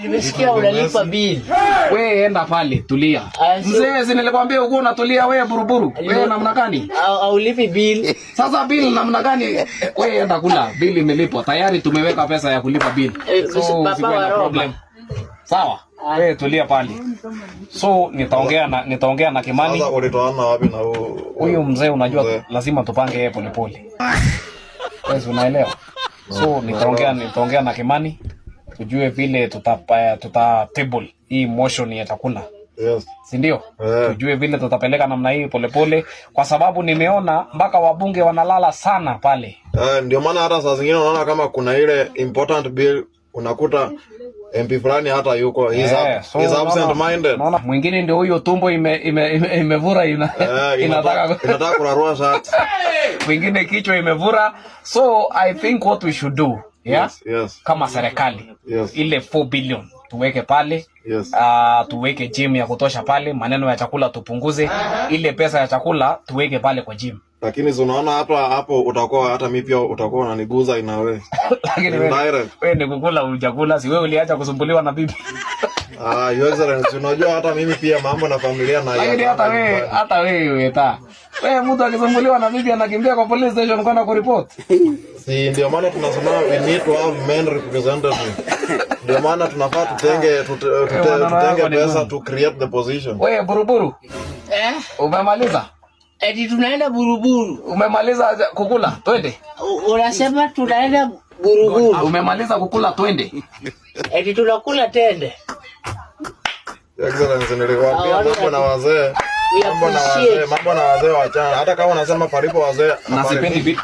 Nimesikia unalipa bill. Wewe enda pale tulia. Mzee, si nilikwambia uko unatulia wewe buruburu. Wewe namna gani? Aulipi bill. Sasa bill namna gani? Wewe enda kula. Bill imelipwa. Tayari tumeweka pesa ya kulipa bill. So Papa problem. Sawa. Wewe tulia pale. So nitaongea na Kimani. Sasa ulitoana wapi na huyu mzee? Unajua lazima tupange yeye polepole. Wewe unaelewa? So nitaongea na Kimani. Tujue vile tuta table hii motion ya chakula. Yes. Si ndio? Tujue vile tutapeleka namna hii polepole kwa sababu nimeona mpaka wabunge wanalala sana pale. Ndio maana hata saa zingine unaona kama kuna ile important bill unakuta MP fulani hata yuko he's absent minded. Naona mwingine ndio huyo tumbo imevura inataka kurarua shati. Mwingine kichwa imevura. So I think what we should do, yeah? Yes. Kama serikali, ile 4 billion tuweke pale. Yes. Tuweke gym ya kutosha pale, maneno ya chakula tupunguze, ile pesa ya chakula tuweke pale kwa gym. Lakini unaona hapo utakuwa hata mimi pia utakuwa unaniguza ina wewe. Lakini wewe ni kukula ujakula, si wewe uliacha kusumbuliwa na bibi. Your Excellency, unajua hata mimi pia mambo na familia na lakini hata wewe wewe mtu akisumbuliwa na bibi anakimbia kwa police station kwenda kuripoti. Si ndio maana tunasema we need to have men representative. Ndio maana tunafaa tutenge pesa to create the position. Wewe buruburu. Umemaliza? Eti tunaenda buruburu. Umemaliza kukula? Twende. Unasema tunaenda buruburu. Umemaliza kukula? Twende. Eti tunakula tende. Excellency, nilikwambia mambo na wazee wachana. Hata kama unasema palipo wazee na sipendi.